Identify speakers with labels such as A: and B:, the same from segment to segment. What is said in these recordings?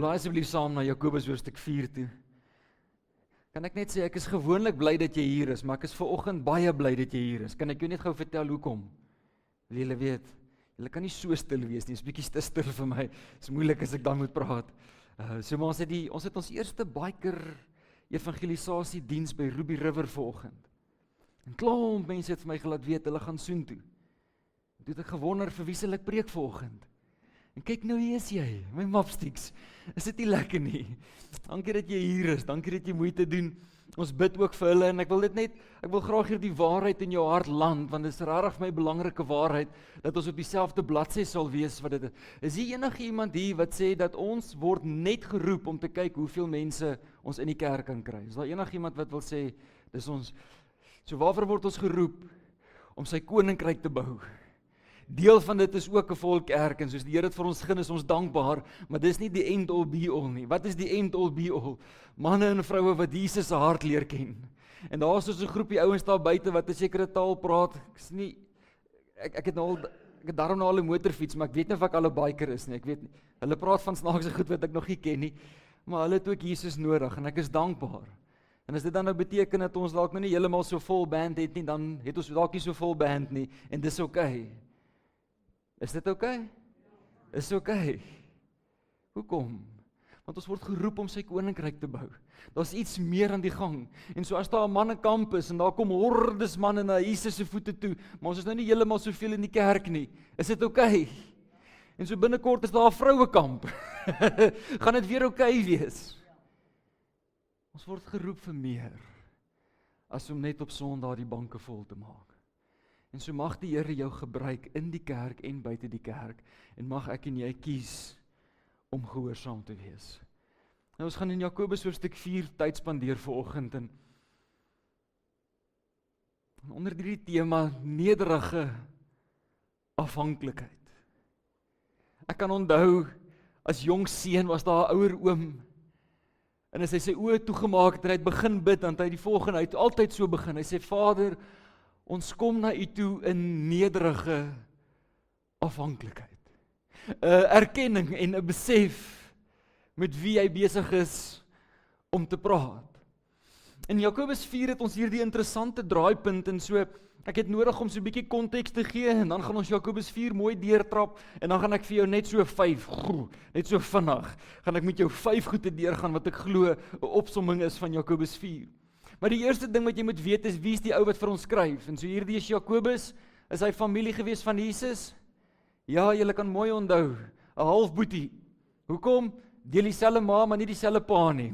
A: Blaai asseblief saam na Jakobus hoofstuk 4 toe. Kan ek net sê, ek is gewoonlik bly dat jy hier is, maar ek is vanoggend baie bly dat jy hier is. Kan ek jou net gou vertel hoekom? Wil julle weet? Julle kan nie so stil wees nie, is bietjie te stil vir my. Is moeilik as ek dan moet praat. So maar ons het ons eerste biker evangelisasie diens by Ruby River vanoggend. En klomp mense het vir my gelaat weet, hulle gaan soontoe. Toe het ek gewonder, vir wie sal ek preek vanoggend? En kyk nou, hier is jy, my mapsticks. Is dit nie lekker nie? Dankie dat jy hier is, dankie dat jy moeite doen. Ons bid ook vir hulle, en ek wil graag hier die waarheid in jou hart land, want dit is regtig my belangrike waarheid, dat ons op dieselfde bladsy sal wees wat dit is. Is hier enige iemand hier wat sê, dat ons word net geroep om te kyk hoeveel mense ons in die kerk kan kry? Is daar enige iemand wat wil sê, dis ons, so waarvoor word ons geroep? Om sy koninkryk te bou. Deel van dit is ook 'n volk erk, en soos die Here het vir ons gegee, is ons dankbaar, maar dis nie die end all be all nie. Wat is die end all be all? Manne en vroue wat Jesus se hart leer ken. En daar is so 'n groepie ouens daar buite wat 'n sekere taal praat. Ek het daarom nou al 'n motorfiets, maar ek weet nie of ek al 'n biker is nie. Ek weet nie. Hulle praat van snaakse goed wat ek nog nie ken nie, maar hulle het ook Jesus nodig en ek is dankbaar. En as dit dan nou beteken dat ons dalk nou nie heeltemal so vol band het nie, dan het ons dalk nie so vol band nie, en dis okay. Is dit okay? Is okay. Hoekom? Want ons word geroep om sy koninkryk te bou. Daar's iets meer aan die gang. En so as daar 'n mannekamp is en daar kom hordes manne na Jesus se voete toe, maar ons is nou nie heeltemal soveel in die kerk nie. Is dit okay? En so binnekort is daar 'n vrouekamp. Gaan dit weer okay wees? Ons word geroep vir meer as om net op Sondag die banke vol te maak. En so mag die Here jou gebruik in die kerk en buite die kerk, en mag ek en jy kies om gehoorsaam te wees. Nou ons gaan in Jakobus hoofstuk 4 tyd spandeer vanoggend, en onder die tema nederige afhanklikheid. Ek kan onthou, as jong seun was daar 'n ouer oom, en as hy sy oë toegemaak het en hy het begin bid, dan het hy die volgende, hy het altyd so begin, hy sê, Vader, ons kom na u toe in nederige afhanklikheid. 'n Erkenning en 'n besef met wie hy besig is om te praat. In Jakobus 4 het ons hierdie interessante draaipunt, en so, ek het nodig om so 'n bietjie konteks te gee, en dan gaan ons Jakobus 4 mooi deurtrap, en dan gaan ek vir jou net so 5, net so vinnig, gaan ek met jou 5 goede deurgaan, wat ek glo 'n opsomming is van Jakobus 4. Maar die eerste ding wat jy moet weet is, wie is die ou wat vir ons skryf? En so hierdie is Jakobus, is hy familie gewees van Jesus? Ja, julle kan mooi onthou, 'n halfboetie. Hoekom? Deel dieselfde ma, maar nie dieselfde pa nie.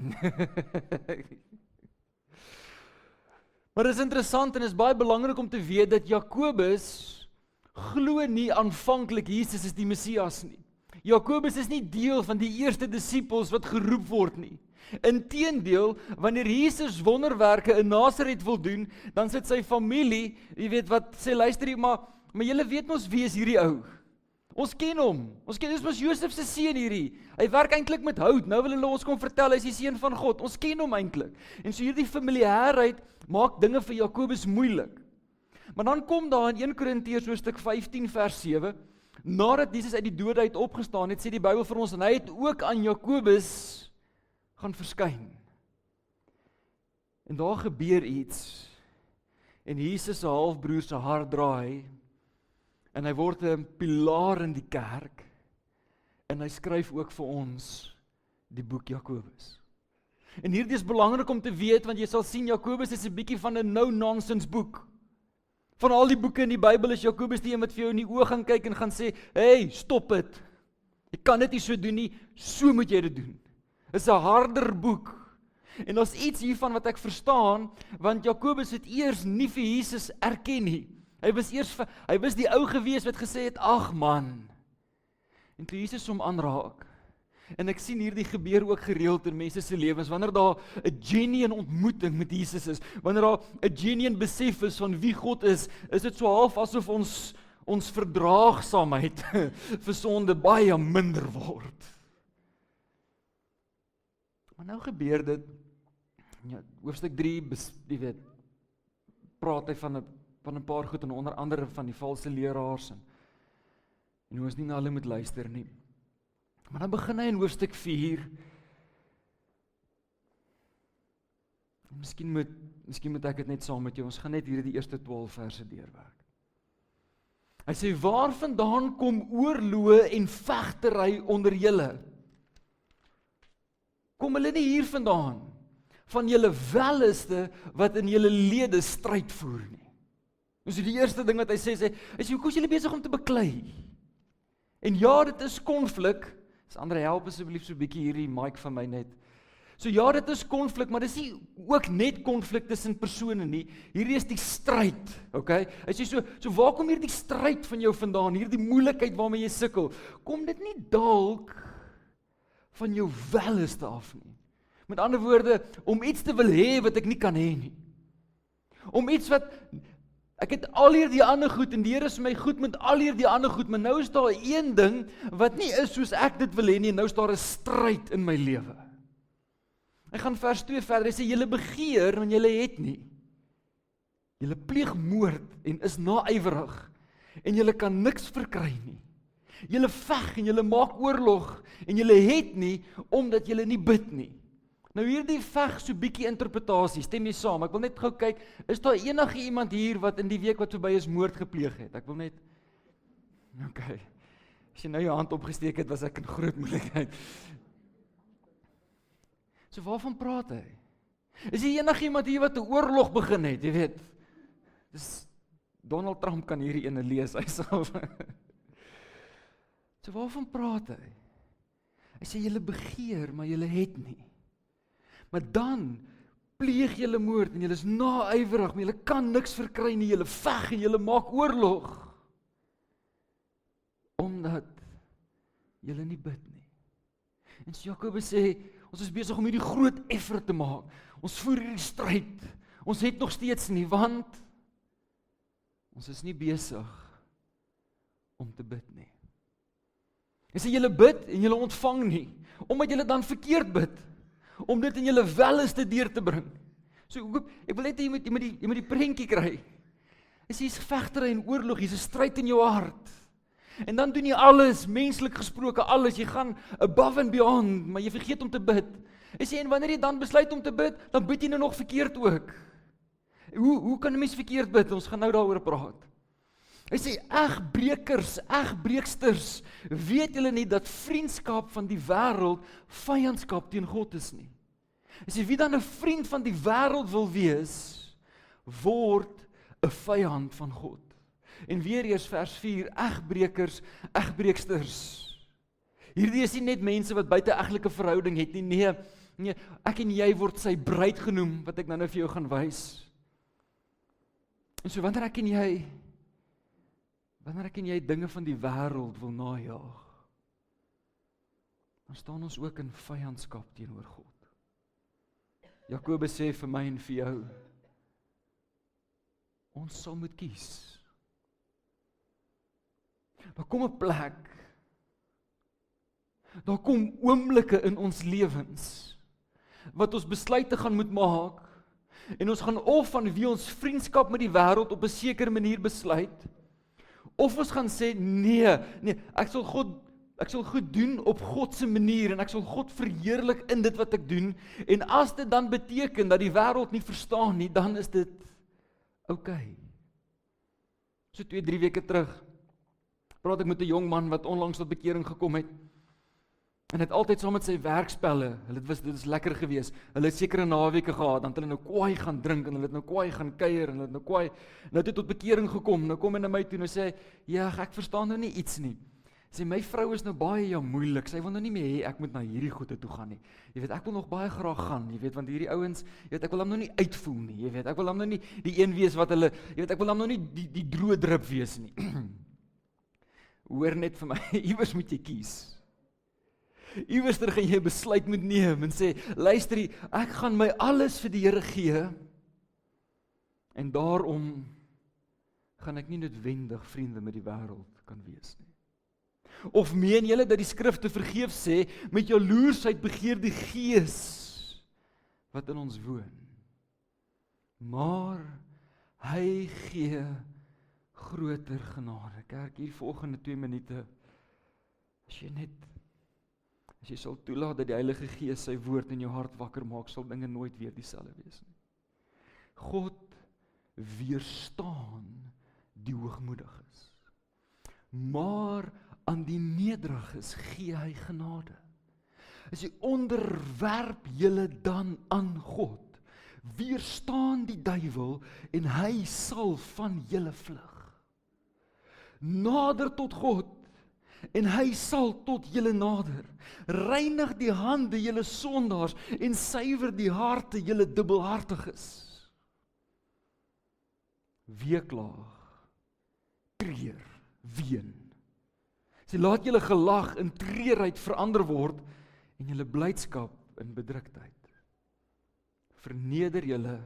A: Maar dit is interessant en is baie belangrik om te weet dat Jakobus glo nie aanvanklik Jesus is die Messias nie. Jakobus is nie deel van die eerste disippels wat geroep word nie. Inteendeel, wanneer Jesus wonderwerke in Nasaret wil doen, dan sit sy familie, jy weet wat, sê luister hier, maar julle weet mos wie is hierdie ou? Ons ken hom. Ons ken, dis mos Josef se seun hierdie. Hy werk eintlik met hout. Nou wil hulle ons kom vertel hy is die seun van God. Ons ken hom eintlik. En so hierdie familiariteit maak dinge vir Jakobus moeilik. Maar dan kom daar in 1 Korintiërs hoofstuk 15 vers 7, nadat Jesus uit die dode uit opgestaan het, sê die Bybel vir ons, en hy het ook aan Jakobus gaan verskyn. En daar gebeur iets, en Jesus se halfbroer se hart draai, en hy word 'n pilaar in die kerk, en hy skryf ook vir ons die boek Jakobus. En hierdie is belangrik om te weet, want jy sal sien, Jakobus is 'n bietjie van 'n no-nonsense boek. Van al die boeke in die Bybel is Jakobus die een wat vir jou in die oë gaan kyk en gaan sê, hey, stop dit. Jy kan dit nie so doen nie, so moet jy dit doen. Dit is 'n harder boek. En daar's iets hiervan wat ek verstaan, want Jakobus het eers nie vir Jesus erken nie. Hy was die ou gewees wat gesê het, ag man. En toe Jesus hom aanraak, en ek sien hierdie gebeur ook gereeld in mense se lewens, wanneer daar 'n genuine ontmoeting met Jesus is, wanneer daar 'n genuine besef is van wie God is dit so half asof ons verdraagsaamheid vir sonde baie minder word. Maar nou gebeur dit, ja, hoofstuk 3, jy weet, praat hy van 'n paar goed, en onder andere van die valse leraars, en hoe ons nie na hulle moet luister nie. Maar dan begin hy in hoofstuk 4. Miskien moet ek dit net saam met jou, ons gaan net hier die eerste 12 verse deurwerk. Hy sê, waar vandaan kom oorloë en vegtery onder julle? Kom hulle nie hier vandaan, van julle welleste wat in julle lede stryd voer nie. Dus die eerste ding wat hy sê, hy sê, hoekom is julle besig om te beklei? En ja, dit is konflik. Andre, help asseblief so 'n bietjie hierdie mic van my net. So ja, dit is konflik, maar dit is nie ook net konflik tussen persone nie. Hierdie is die stryd, okay? Hy sê so waar kom hierdie stryd van jou vandaan? Hierdie moeilikheid waarmee jy sukkel. Kom dit nie dalk van jou welleste af nie? Met ander woorde, om iets te wil hê wat ek nie kan hê nie. Om iets wat ek het al hierdie ander goed en die Here is my goed met al hierdie ander goed, maar nou is daar een ding wat nie is soos ek dit wil hê nie, en nou is daar 'n stryd in my lewe. Hy gaan vers 2 verder, hy sê, julle begeer, en julle het nie. Julle pleeg moord, en is naaiwerig, en julle kan niks verkry nie. Julle veg, en julle maak oorlog, en julle het nie, omdat julle nie bid nie. Nou hierdie veg so bietjie interpretasie, stem jy saam? Ek wil net gou kyk, is daar enige iemand hier wat in die week wat verby is moord gepleeg het? Ek wil net, okay, as jy nou jou hand opgesteek het, was ek in groot moeilikheid. So waarvan praat hy? Is hier enige iemand hier wat 'n oorlog begin het, jy weet? Dis Donald Trump kan hierdie ene lees, hy self. So waarvan praat hy? Hy sê julle begeer, maar julle het nie. Maar dan pleeg julle moord en julle is naaiwerig, maar julle kan niks verkry nie, julle veg en julle maak oorlog. Omdat julle nie bid nie. En so Jakobus sê, ons is besig om hierdie groot effort te maak. Ons voer hierdie stryd. Ons het nog steeds nie, want ons is nie besig om te bid nie. Hy sê julle bid en julle ontvang nie, omdat julle dan verkeerd bid, om dit in julle welleste deur te bring. So ek wil net hê jy moet die prentjie kry. Hy sê hier's vegtery en oorlog, hier's 'n stryd in jou hart. En dan doen jy alles, menslik gesproke alles, jy gaan above and beyond, maar jy vergeet om te bid. Hy sê, en wanneer jy dan besluit om te bid, dan bid jy nou nog verkeerd ook. Hoe kan 'n mens verkeerd bid? Ons gaan nou daaroor praat. Hy sê, egbreeksters, weet julle nie dat vriendskap van die wêreld vyandskap teen God is nie? Hy sê, wie dan 'n vriend van die wêreld wil wees, word 'n vyand van God. En weer eers vers 4, egbreeksters. Hierdie is nie net mense wat buite eglike verhouding het nie, nee, ek en jy word sy bruid genoem, wat ek nou vir jou gaan wys. En so wanneer ek en jy dinge van die wêreld wil najaag, dan staan ons ook in vyandskap teenoor God. Jakobus sê vir my en vir jou, ons sal moet kies. Daar kom 'n plek, daar kom oomblikke in ons lewens, wat ons besluite gaan moet maak, en ons gaan of van wie ons vriendskap met die wêreld op 'n sekere manier besluit, of ons gaan sê, nee, ek sal goed doen op God se manier, en ek sal God verheerlik in dit wat ek doen, en as dit dan beteken dat die wêreld nie verstaan nie, dan is dit okay. So 2-3 weke terug, praat ek met 'n jong man wat onlangs tot bekering gekom het, en het altyd saam met sy werkspelle, dit is lekker gewees, hulle het sekere naweke gehad, dan het hulle nou kwaai gaan drink, en hulle het nou kwaai gaan kuier, en hulle het nou kwaai, nou het hy tot bekering gekom, nou kom hy na my toe, en hy sê, ja, ek verstaan nou nie iets nie, sê, my vrou is nou baie moeilik, sy wil nou nie meer hê, ek moet na hierdie goede toe gaan nie, jy weet, ek wil nog baie graag gaan, jy weet, want hierdie ouens, jy weet, ek wil hom nou nie uitvoel nie, jy weet, ek wil hom nou nie die een wees wat hulle, jy weet, ek wil hom nou nie die droë drup wees nie, hoor net vir my, iewers moet jy kies. Iewers gaan jy besluit moet neem en sê, luister, ek gaan my alles vir die Here gee, en daarom gaan ek nie noodwendig vriende met die wêreld kan wees nie. Of meen julle dat die skrifte vergeef sê, met jaloersheid begeer die gees wat in ons woon, maar hy gee groter genade. Kerk, hier volgende 2 minute, as jy net As jy sal toelaat dat die Heilige Gees sy woord in jou hart wakker maak, sal dinge nooit weer dieselfde wees nie. God weerstaan die hoogmoediges, maar aan die nederiges gee hy genade. As jy onderwerp julle dan aan God, weerstaan die duiwel en hy sal van julle vlug. Nader tot God en hy sal tot julle nader. Reinig die hande julle sondaars en suiwer die harte julle dubbelhartiges. Weeklaag, treur, ween. Sy laat julle gelag in treurheid verander word en julle blydskap in bedruktheid. Verneder julle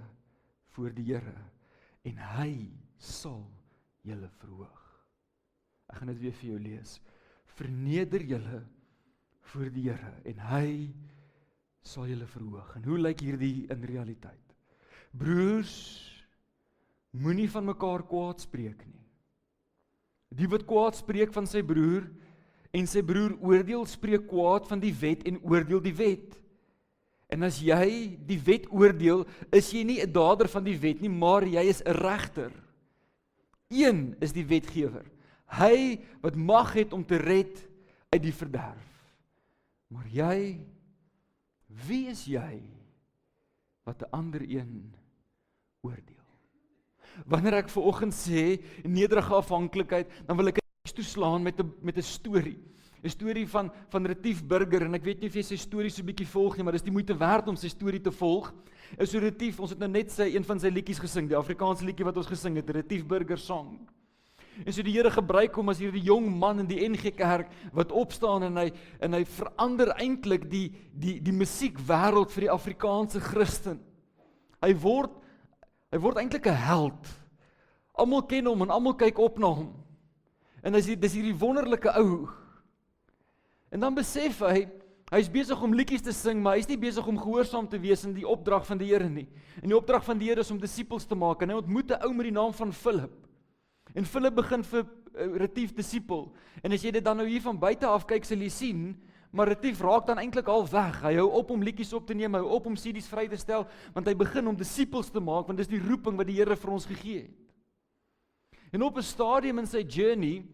A: voor die Here en hy sal julle verhoog. Ek gaan dit weer vir jou lees. Verneder julle voor die Here en hy sal julle verhoog. En hoe lyk hierdie in realiteit? Broers, moenie van mekaar kwaad spreek nie. Die wat kwaad spreek van sy broer en sy broer oordeel, spreek kwaad van die wet en oordeel die wet. En as jy die wet oordeel, is jy nie 'n dader van die wet nie, maar jy is 'n regter. Een is die wetgewer. Hy wat mag het om te red uit die verderf. Maar jy, wie is jy wat 'n ander een oordeel? Wanneer ek vanoggend sê nederige afhanklikheid, dan wil ek dit toeslaan met 'n storie. 'n Storie van Retief Burger, en ek weet nie of jy sy storie so bietjie volg nie, maar dis die moeite werd om sy storie te volg. So Retief, ons het nou net een van sy liedjies gesing, die Afrikaanse liedjie wat ons gesing het, Retief Burger Song. En so die Here gebruik hom as hierdie jong man in die NG Kerk wat opstaan en hy verander eintlik die musiekwêreld vir die Afrikaanse Christen. Hy word eintlik 'n held. Almal ken hom en almal kyk op na hom. En dis hierdie wonderlike ou. En dan besef hy's besig om liedjies te sing, maar hy's nie besig om gehoorsaam te wees in die opdrag van die Here nie. En die opdrag van die Here is om disippels te maak. En hy ontmoet 'n ou met die naam van Philip. En Philip begin vir Retief disipel. En as jy dit dan nou hier van buite af kyk, sal jy sien, maar Retief raak dan eintlik al weg. Hy hou op om liedjies op te neem, hy hou op om CD's vry te stel, want hy begin om disippels te maak, want dis die roeping wat die Here vir ons gegee het. En op 'n stadium in sy journey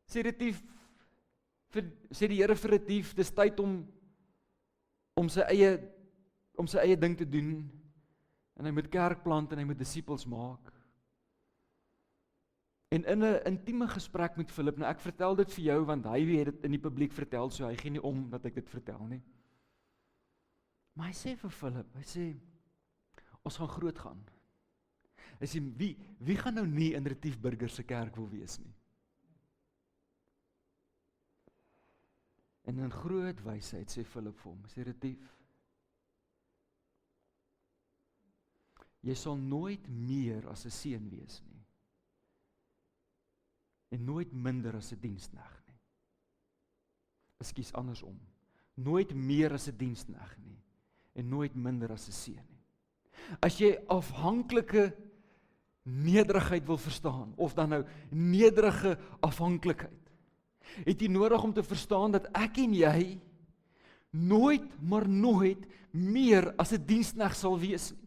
A: sê die Here vir Retief, dis tyd om sy eie ding te doen, en hy moet kerk plant en hy moet disippels maak. En in 'n intieme gesprek met Philip, nou ek vertel dit vir jou, want hy het dit in die publiek vertel, so hy gee nie om dat ek dit vertel nie. Maar hy sê vir Philip, hy sê, ons gaan groot gaan. Hy sê, wie gaan nou nie in Retief Burger se kerk wil wees nie? En in groot wysheid sê Philip vir hom, sê Retief, jy sal nooit meer as 'n seun wees nie. En nooit minder as 'n diensknegt nie. Ekskuus, andersom. Nooit meer as 'n diensknegt nie. En nooit minder as 'n seun nie. As jy afhanklike nederigheid wil verstaan, of dan nou nederige afhanklikheid, het jy nodig om te verstaan dat ek en jy nooit, maar nooit meer as 'n diensknegt sal wees nie.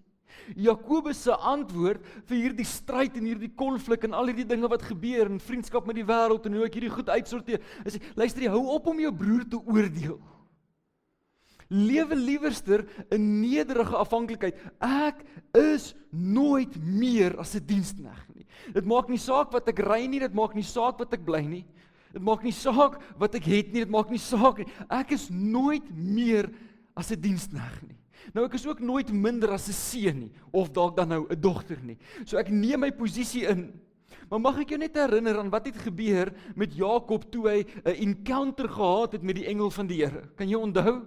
A: Jakobus se antwoord vir hierdie stryd en hierdie konflik en al hierdie dinge wat gebeur in vriendskap met die wêreld en hoe ek hierdie goed uitsorteer, is luister jy, hou op om jou broer te oordeel. Lewe liewerster in nederige afhanklikheid. Ek is nooit meer as 'n diensknegt nie. Dit maak nie saak wat ek ry nie, dit maak nie saak wat ek bly nie. Dit maak nie saak wat ek het nie, dit maak nie saak nie. Ek is nooit meer as 'n diensknegt nie. Nou ek is ook nooit minder as 'n seun nie, of dalk dan nou 'n dogter nie. So ek neem my posisie in. Maar mag ek jou net herinner aan wat het gebeur met Jakob toe hy 'n encounter gehad het met die engel van die Here. Kan jy onthou?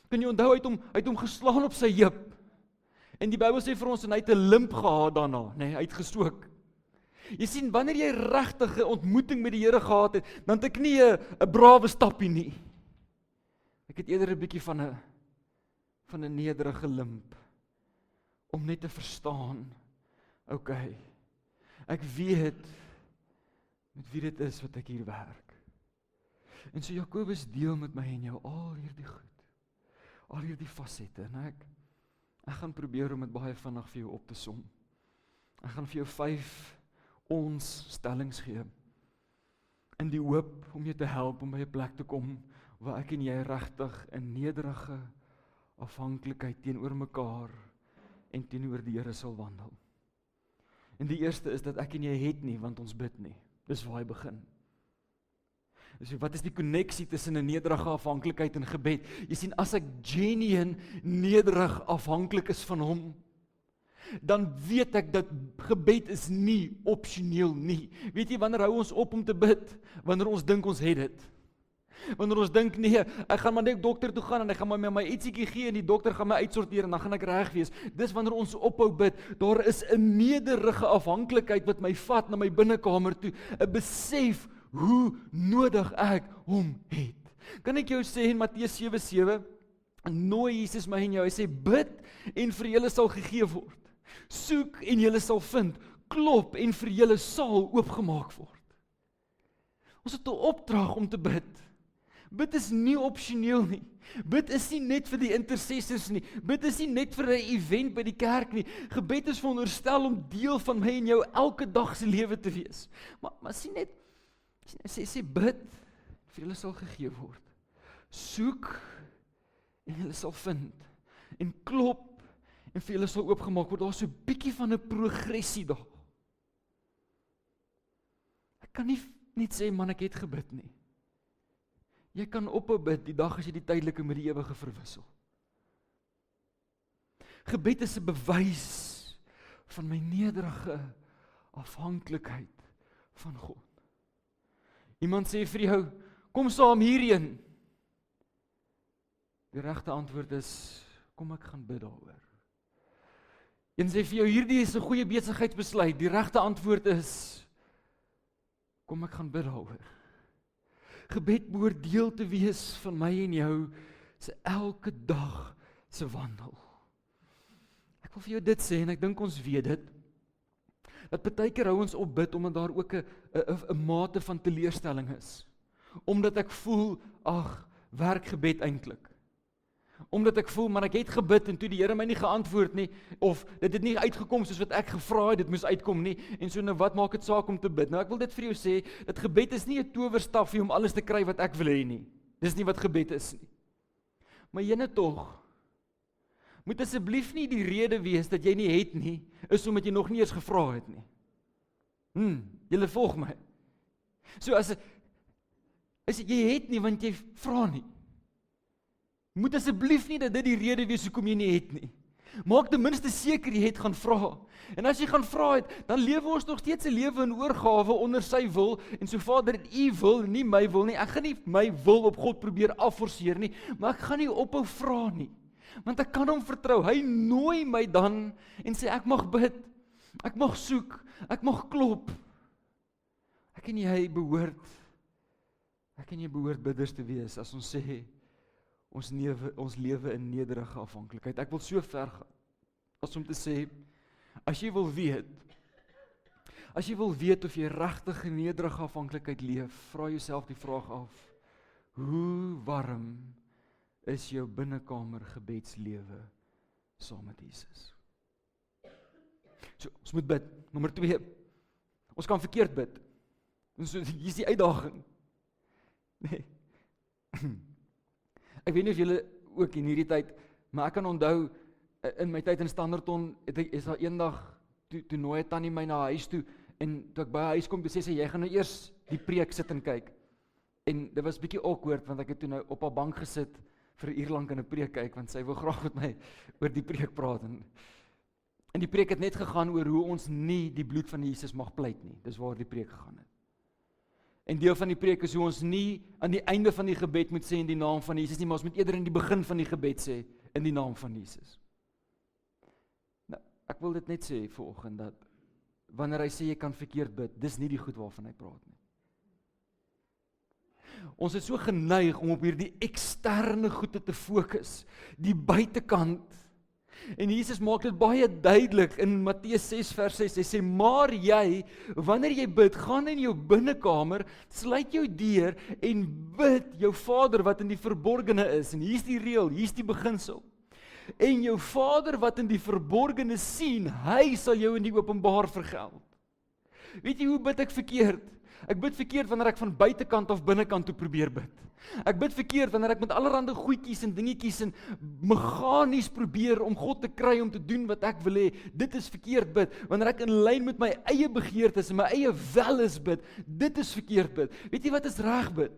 A: Kan jy onthou, hy het hom geslaan op sy heup. En die Bybel sê vir ons en hy het 'n limp gehad daarna, nê, hy het gestook. Jy sien, wanneer jy regtig 'n ontmoeting met die Here gehad het, dan het ek nie 'n brawe stappie nie. Ek het eerder 'n bietjie van 'n nederige limp, om net te verstaan, okay, ek weet met wie dit is wat ek hier werk. En so Jakobus deel met my en jou al hierdie goed, al hierdie fasette, en ek gaan probeer om dit baie vinnig vir jou op te som. Ek gaan vir jou 5 ons stellings gee, in die hoop om jou te help om by 'n plek te kom, waar ek en jy regtig in nederige afhanklikheid teenoor mekaar en teenoor die Here sal wandel. En die eerste is dat ek en jy het nie, want ons bid nie. Dis waar hy begin. So wat is die koneksie tussen 'n nederige afhanklikheid en gebed? Jy sien, as ek genuine nederig afhanklik is van hom, dan weet ek dat gebed is nie opsioneel nie. Weet jy, wanneer hou ons op om te bid? Wanneer ons dink ons het dit. Wanneer ons dink, nee, ek gaan maar net dokter toe gaan en ek gaan maar my ietsiekie gee en die dokter gaan my uitsorteer en dan gaan ek reg wees. Dis wanneer ons ophou bid. Daar is 'n nederige afhanklikheid wat my vat na my binnekamer toe, 'n besef hoe nodig ek hom het. Kan ek jou sê in Matteus 7:7, nooi Jesus my en jou, hy sê, bid en vir julle sal gegee word. Soek en julle sal vind, klop en vir julle sal oopgemaak word. Ons het 'n opdrag om te bid. Bid is nie opsioneel nie. Bid is nie net vir die intercessors nie. Bid is nie net vir 'n event by die kerk nie. Gebed is veronderstel om deel van my en jou elke dag se lewe te wees. Maar sien net, sê bid, vir julle sal gegee word. Soek en julle sal vind. En klop en vir julle sal oopgemaak word. Daar's so 'n bietjie van 'n progressie daar. Ek kan nie net sê, man, ek het gebid nie. Jy kan ophou bid die dag as jy die tydelike met die ewige verwissel. Gebed is 'n bewys van my nederige afhanklikheid van God. Iemand sê vir jou, kom saam hierheen. Die regte antwoord is, kom ek gaan bid daaroor. Een sê vir jou, hierdie is 'n goeie besigheidsbesluit. Die regte antwoord is, kom ek gaan bid daaroor. Gebed behoort deel te wees van my en jou se elke dag se wandel. Ek wil vir jou dit sê, en ek dink ons weet dit, dat baie keer hou ons op bid, omdat daar ook 'n mate van teleurstelling is. Omdat ek voel, werk gebed eintlik. Omdat ek voel, maar ek het gebid en toe die Here my nie geantwoord nie, of dit het nie uitgekom soos wat ek gevra het, dit moes uitkom nie, en so nou wat maak dit saak om te bid? Nou ek wil dit vir jou sê, dat gebed is nie 'n towerstafie om alles te kry wat ek wil hê nie. Dis nie wat gebed is nie. Maar jene tog, moet asseblief nie die rede wees dat jy nie het nie, is omdat jy nog nie eens gevra het nie. Julle volg my. So as jy het nie, want jy vra nie. Moet asseblief nie dat dit die rede wees hoekom jy nie het nie. Maak ten minste seker jy het gaan vra. En as jy gaan vra het, dan lewe ons nog steeds 'n lewe in oorgawe onder sy wil, en so Vader, U wil, nie my wil nie. Ek gaan nie my wil op God probeer afforceer nie, maar ek gaan nie ophou vra nie. Want ek kan hom vertrou. Hy nooi my dan en sê ek mag bid, ek mag soek, ek mag klop. Ek en jy behoort bidders te wees as ons sê ons lewe in nederige afhanklikheid. Ek wil so ver gaan as om te sê, as jy wil weet of jy regtig in nederige afhanklikheid leef, vra jouself die vraag af, hoe warm is jou binnekamer gebedslewe saam met Jesus? So, ons moet bid. Nommer 2, ons kan verkeerd bid. So, hier is die uitdaging. Nee. Ek weet nie of julle ook in hierdie tyd, maar ek kan onthou, in my tyd in Standerton, is daar eendag, toe nooi Tannie my na huis toe, en toe ek by huis kom, sê sy, jy gaan nou eers die preek sit en kyk. En dit was bietjie awkward, want ek het toe nou op haar bank gesit, vir 'n uur lank in 'n preek kyk, want sy wil graag met my oor die preek praat. En die preek het net gegaan oor hoe ons nie die bloed van Jesus mag pleit nie. Dis waar die preek gegaan het. En deel van die preek is hoe ons nie aan die einde van die gebed moet sê in die naam van Jesus nie, maar ons moet eerder in die begin van die gebed sê in die naam van Jesus. Nou, ek wil dit net sê vanoggend dat wanneer hy sê jy kan verkeerd bid, dis nie die goed waarvan hy praat nie. Ons is so geneig om op hierdie eksterne goede te fokus, die buitekant, En Jesus maak dit baie duidelik in Matteus 6 vers 6. Hy sê, maar jy, wanneer jy bid, gaan in jou binnekamer, sluit jou deur en bid jou Vader wat in die verborgene is. En hier's die reël, hier's die beginsel. En jou Vader wat in die verborgene sien, hy sal jou in die openbaar vergeld. Weet jy hoe bid ek verkeerd? Ek bid verkeerd wanneer ek van buitekant of binnekant toe probeer bid. Ek bid verkeerd wanneer ek met allerlei goedjies en dingetjies en meganies probeer om God te kry om te doen wat ek wil hê. Dit is verkeerd bid. Wanneer ek in lyn met my eie begeertes en my eie welis bid, dit is verkeerd bid. Weet jy wat is reg bid?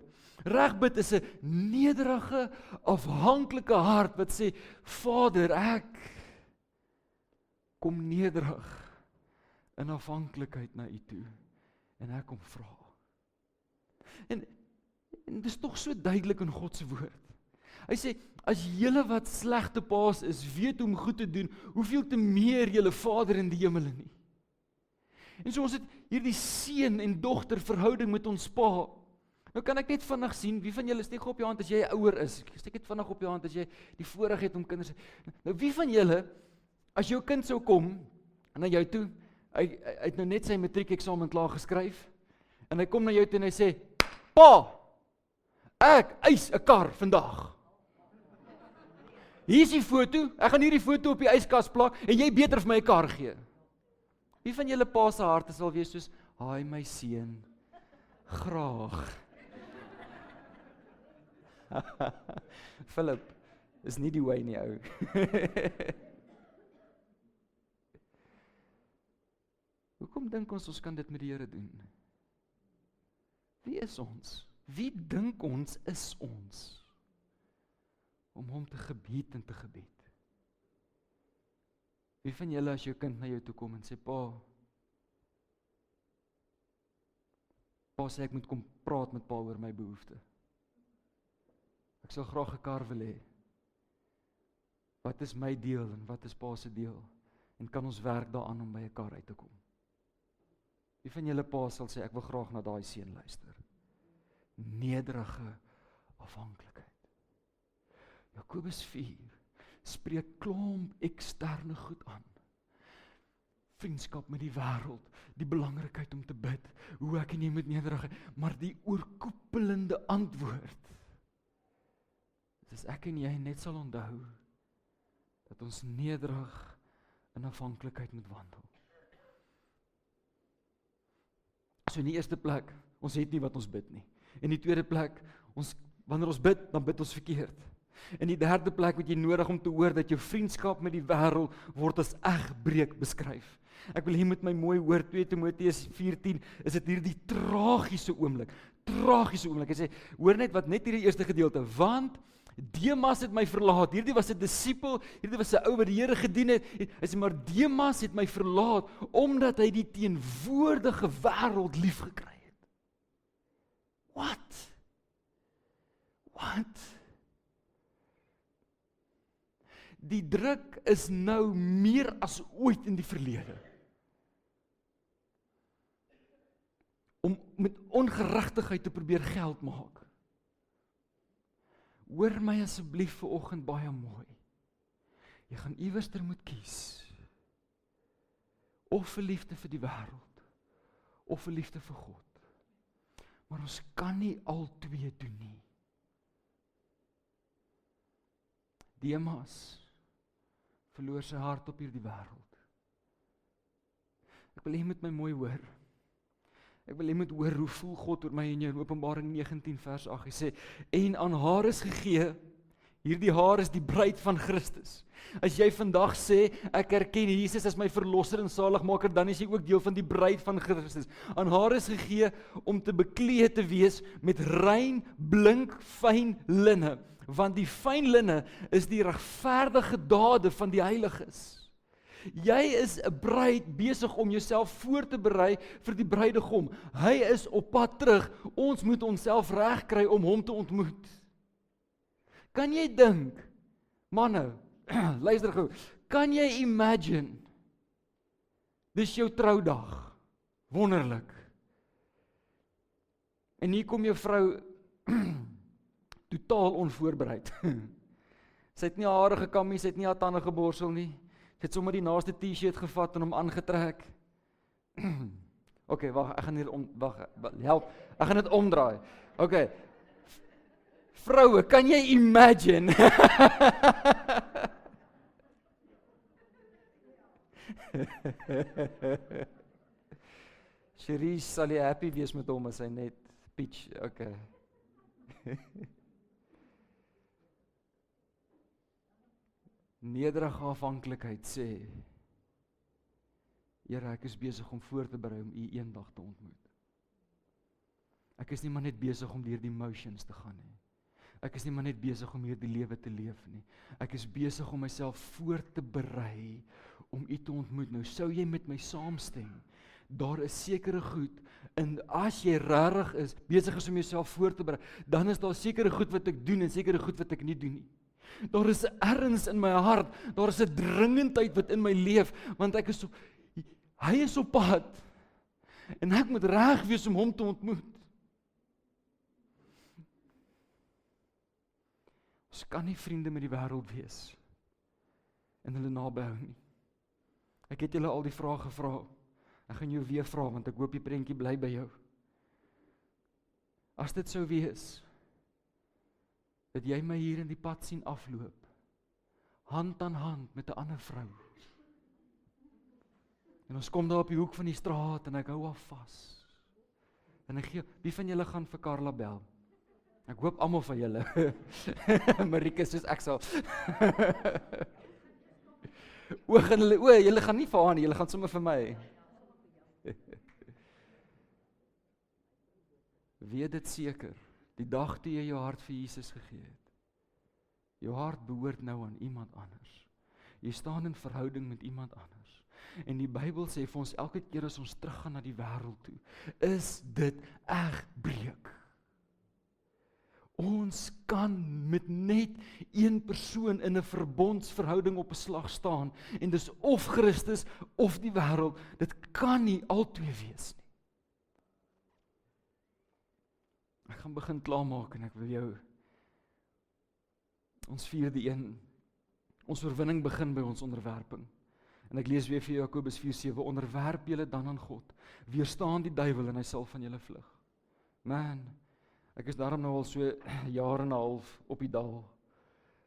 A: Reg bid is 'n nederige, afhanklike hart wat sê, Vader, ek kom nederig in afhanklikheid na U toe en ek kom vra. En dis tog so duidelik in God se woord. Hy sê, as julle wat slegte paas is, weet hoe om goed te doen, hoeveel te meer julle Vader in die hemele nie. En so ons het hierdie seun en dogter verhouding met ons Pa. Nou kan ek net vinnig sien, wie van julle steek op jou hand as jy ouer is? Steek net vinnig op jou hand as jy die voorreg het om kinders. Nou wie van julle, as jou kind sou kom na jou toe, hy het nou net sy matriekeksamen klaar geskryf, en hy kom na jou toe en hy sê, Pa, ek eis 'n kar vandag. Hier is die foto, ek gaan hierdie foto op die yskas plak, en jy beter vir my 'n kar gee. Wie van julle pa se harte sal wees soos, haai my seun, graag. Philip, is nie die way nie, ou. Hoekom dink ons kan dit met die Here doen? Wie is ons? Wie dink ons is ons? Om hom te gebied en te gebed. Wie van julle as jou kind na jou toe kom en sê, Pa sê ek moet kom praat met Pa oor my behoefte. Ek sal graag 'n kar wil hê. Wat is my deel en wat is Pa se deel? En kan ons werk daaraan om by 'n kar uit te kom? Wie van julle pa sal sê, ek wil graag na daai seun luister? Nederige afhanklikheid. Jakobus 4 spreek klomp eksterne goed aan. Vriendskap met die wêreld, die belangrikheid om te bid, hoe ek en jy moet nederig, maar die oorkoepelende antwoord is ek en jy net sal onthou dat ons nederig in afhanklikheid moet wandel. So in die eerste plek, ons het nie wat ons bid nie. In die tweede plek, wanneer ons bid, dan bid ons verkeerd. In die derde plek het jy nodig om te hoor dat jou vriendskap met die wêreld word as egbreek beskryf. Ek wil hier met my mooi hoor, 2 Timoteus 4:10, is dit hierdie tragiese oomblik. Hy sê, hoor net hierdie eerste gedeelte, want Demas het my verlaat. Hierdie was 'n disipel, hierdie was 'n ou wat die Here gedien het. Hy sê, maar Demas het my verlaat, omdat hy die teenwoordige wêreld lief gekry het. What? Die druk is nou meer as ooit in die verlede. Om met ongeregtigheid te probeer geld maak. Hoor my asseblief vanoggend baie mooi. Jy gaan iewerster moet kies. Of 'n liefde vir die wêreld, of 'n liefde vir God. Maar ons kan nie al twee doen nie. Demas verloor sy hart op hierdie wêreld. Ek wil hê jy moet my mooi hoor. Ek wil jy moet hoor hoe voel God oor my en jou in Openbaring 19 vers 8. Hy sê, en aan haar is gegee, hierdie haar is die bruid van Christus. As jy vandag sê, ek erken Jesus as my verlosser en saligmaker, dan is jy ook deel van die bruid van Christus. Aan haar is gegee om te bekleed te wees met rein, blink, fyn linne, want die fyn linne is die regverdige dade van die heiliges. Jy is 'n bruid besig om jouself voor te berei vir die bruidegom. Hy is op pad terug. Ons moet onsself regkry om hom te ontmoet. Kan jy dink, manne, luister gou, kan jy imagine, dis jou troudag, wonderlik. En hier kom jou vrou, totaal onvoorbereid. Sy het nie haar hare gekam nie, sy het nie haar tande geborsel nie. Sy het sommer die naaste T-shirt gevat en hom aangetrek. Okay, wag, ek gaan hier help. Ek gaan dit omdraai. Okay. Vroue, kan jy imagine? Cherise sal jy happy wees met hom as hy net pitch, okay. Nederige afhanklikheid sê, Here, ek is besig om voor te berei om U eendag te ontmoet. Ek is nie maar net besig om deur die motions te gaan nie. Ek is nie maar net besig om hierdie lewe te leef nie. Ek is besig om myself voor te berei om U te ontmoet. Nou sou jy met my saamstem. Daar is sekere goed, en as jy regtig is besig is om jouself voor te berei, dan is daar sekere goed wat ek doen en sekere goed wat ek nie doen nie. Daar is erns in my hart, daar is 'n dringendheid wat in my leef, want hy is op pad, en ek moet reg wees om hom te ontmoet. Ons kan nie vriende met die wêreld wees, en hulle naby hou nie. Ek het julle al die vrae gevra, ek gaan jou weer vra, want ek hoop die prentjie bly by jou. As dit sou wees, dat jy my hier in die pad sien afloop, hand aan hand met 'n ander vrou, en ons kom daar op die hoek van die straat, en ek hou haar vas, en ek gee, wie van julle gaan vir Carla bel? Ek hoop almal van julle, Marika soos ek sal, julle gaan nie vir haar nie, julle gaan sommer vir my. Weet dit seker, die dag toe jy jou hart vir Jesus gegee het, jou hart behoort nou aan iemand anders. Jy staan in verhouding met iemand anders. En die Bybel sê vir ons, elke keer as ons teruggaan na die wêreld toe, is dit egbreek. Ons kan met net een persoon in 'n verbondsverhouding op 'n slag staan, en dis of Christus of die wêreld. Dit kan nie albei wees nie. Ek gaan begin klaarmaak en ek wil jou, ons vierde een, ons oorwinning begin by ons onderwerping. En ek lees weer vir Jakobus 4:7, onderwerp julle dan aan God, weerstaan die duiwel en hy sal van julle vlug. Man, ek is daarom nou al so jaar en 'n half op die dal.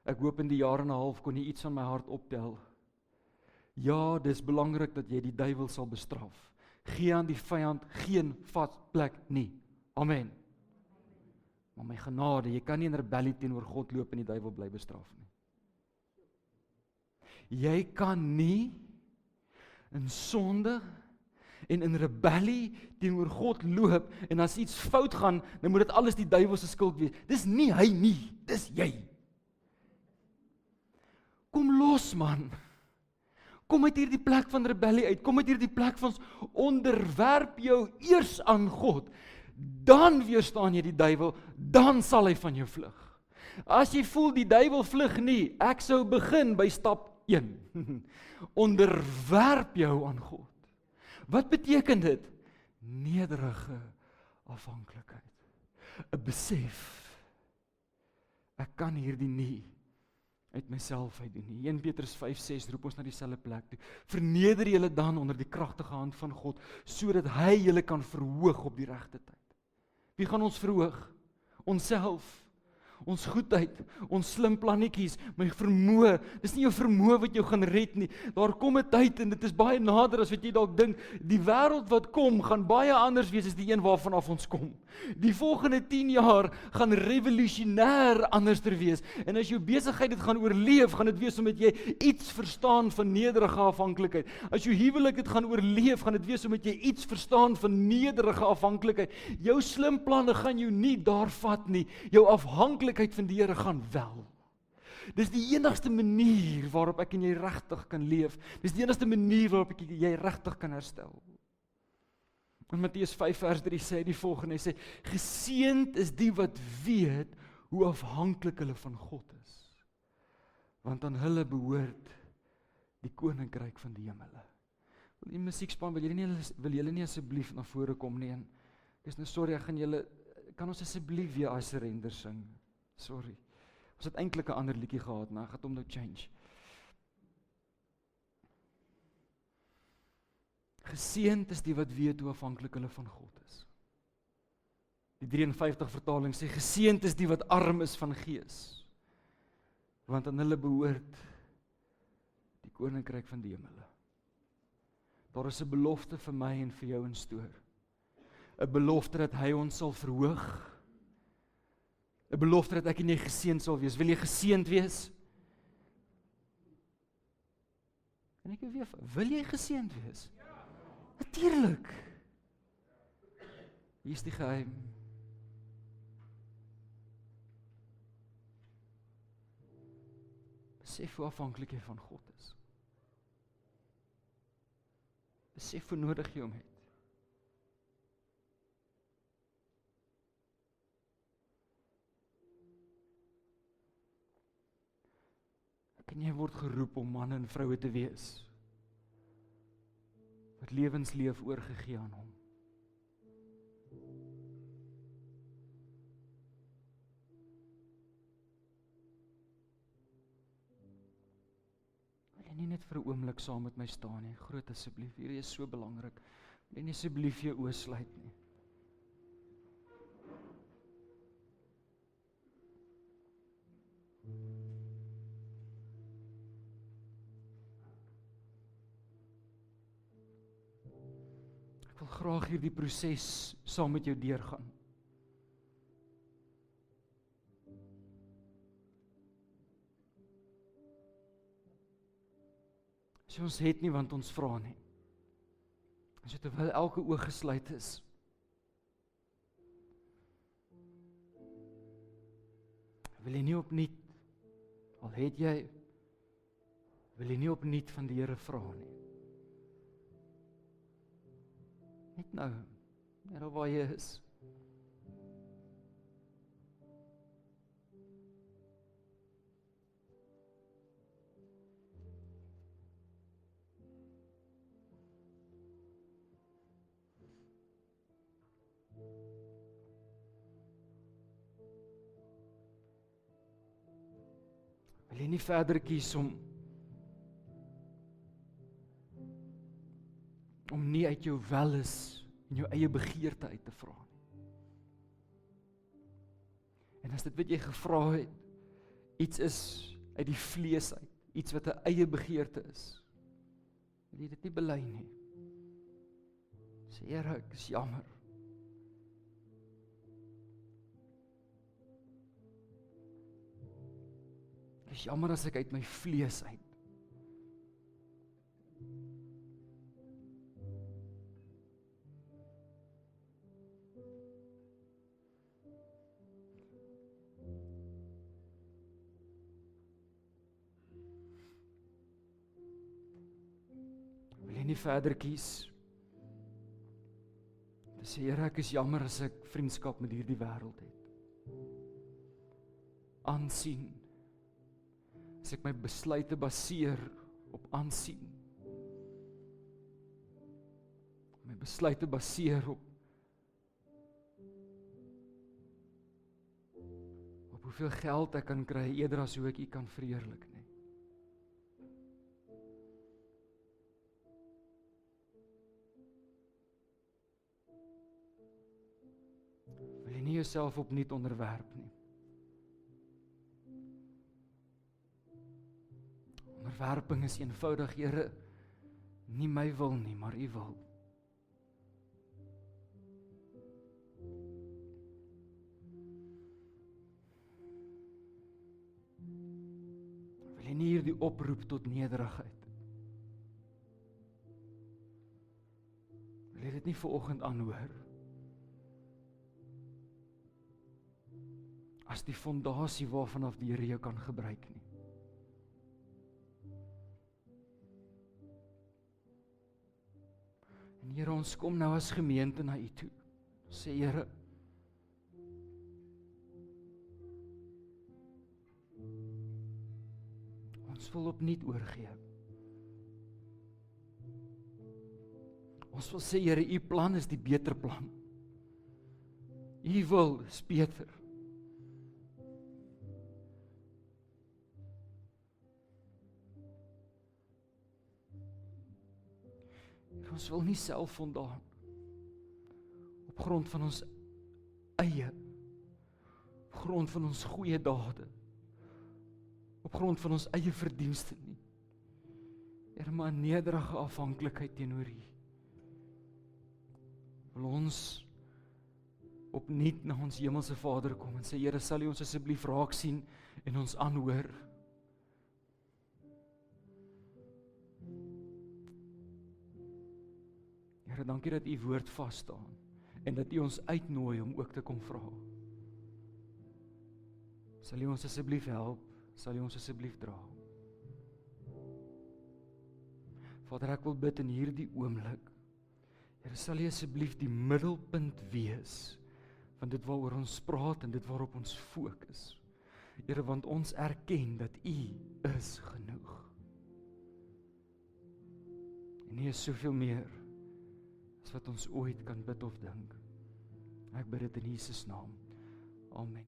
A: Ek hoop in die jaar en 'n half kon jy iets van my hart optel. Ja, dis belangrik dat jy die duiwel sal bestraf. Gee aan die vyand geen vas plek nie. Amen. Maar my genade, jy kan nie in rebellie teenoor God loop en die duiwel bly bestraf nie. Jy kan nie in sonde en in rebellie teenoor God loop, en as iets fout gaan, dan moet dit alles die duiwel se skuld wees. Dis nie hy nie, dis jy. Kom los, man. Kom uit hierdie plek van rebellie uit, kom uit hierdie plek van onderwerp jou eers aan God. Dan weerstaan jy die duiwel, dan sal hy van jou vlug. As jy voel die duiwel vlug nie, ek sou begin by stap 1. Onderwerp jou aan God. Wat beteken dit? Nederige afhanklikheid. 'n Besef, ek kan hierdie nie uit myself uit doen nie. 1 Petrus 5:6 roep ons na dieselfde plek toe. Verneder julle dan onder die kragtige hand van God, sodat hy julle kan verhoog op die regte tyd. Wie gaan ons verhoog? Onsself. Ons goedheid, ons slim plannetjies, my vermoë, dis nie jou vermoë wat jou gaan red nie. Daar kom 'n tyd en dit is baie nader as wat jy dalk dink. Die wêreld wat kom, gaan baie anders wees as die een waarvan af ons kom. Die volgende 10 jaar gaan revolusionêr anderster wees. En as jou besigheid dit gaan oorleef, gaan dit wees omdat jy iets verstaan van nederige afhanklikheid. As jou huwelik dit gaan oorleef, gaan dit wees omdat jy iets verstaan van nederige afhanklikheid. Jou slim planne gaan jou nie daar vat nie. Jou afhanklikheid van die Here gaan wel. Dis die enigste manier waarop ek en jy regtig kan leef. Dis die enigste manier waarop ek jy regtig kan herstel. In Matteus 5:3 sê die volgende, hy sê, geseënd is die wat weet hoe afhanklik hulle van God is. Want aan hulle behoort die koninkryk van die hemele. Wil die musiekspan, wil julle nie asseblief na vore kom nie? En ek is nou sorry, kan ons asseblief weer I Surrender sing? Sorry. Ons het eintlik 'n ander liedjie gehad, maar ek gaan hom nou change. Geseënd is die wat weet hoe afhanklik hulle van God is. Die 53 vertaling sê, geseënd is die wat arm is van gees, want aan hulle behoort die koninkryk van die hemele. Daar is 'n belofte vir my en vir jou in stoor. 'n Belofte dat hy ons sal verhoog. 'n Belofte dat ek en jy geseënd sal wees. Wil jy geseënd wees? En ek weer, wil jy geseënd wees? Natuurlik. Hier is die geheim. Besef hoe afhanklik jy van God is. Besef hoe nodig jy hom het. Ek en jy word geroep om manne en vroue te wees wat lewens leef oorgegee aan hom. Wil jy nie net vir 'n oomblik saam met my staan nie? Groot asseblief, hierdie is so belangrik. Wil jy nie asseblief jou oë sluit nie? Ek wil graag hierdie proses saam met jou deurgaan. So ons het nie want ons vra nie. So terwyl elke oog gesluit is, wil jy nie opnuut, al het jy, wil jy nie opnuut van die Here vra nie. Net nou, net waar jy is. Wil jy nie verder kies om nie uit jou welis en jou eie begeerte uit te vra nie. En as dit wat jy gevra het, iets is uit die vlees uit, iets wat 'n eie begeerte is, wil jy dit nie bely nie. Sê, Here, ek is jammer. Ek is jammer as ek uit my vlees uit nie verder kies. Te sê, Here, ek is jammer as ek vriendskap met hierdie wêreld het. Aansien. As ek my besluite baseer op aansien. My besluite baseer op hoeveel geld ek kan kry eerder as hoe ek U kan verheerlik nie. Wil jy nie jouself opnuut onderwerp nie? Onderwerping is eenvoudig, Here, nie my wil nie, maar U wil. Wil jy nie hierdie oproep tot nederigheid? Wil jy dit nie vanoggend aanhoor? As die fondasie waarvanaf die Here jou kan gebruik nie. En Here, ons kom nou as gemeente na U toe. Sê, Here, ons wil opnuut oorgee. Ons wil sê, Here, U plan is die beter plan. U wil is beter. Ons wil nie self voldaan op grond van ons eie, op grond van ons goeie dade, op grond van ons eie verdienste nie. Here, maar 'n nederige afhanklikheid teenoor U. Wil ons opnuut na ons hemelse Vader kom en sê, Here, sal U ons asseblief raak sien en ons aanhoor. Here, dankie dat U woord vas staan en dat U ons uitnooi om ook te kom vra. Sal U ons asseblief help, sal U ons asseblief dra. Vader, ek wil bid in hierdie oomblik, Here, sal U asseblief die middelpunt wees van dit waaroor ons praat en dit waarop ons fokus. Here, want ons erken dat U is genoeg. En U is soveel meer as wat ons ooit kan bid of dink. Ek bid dit in Jesus naam. Amen.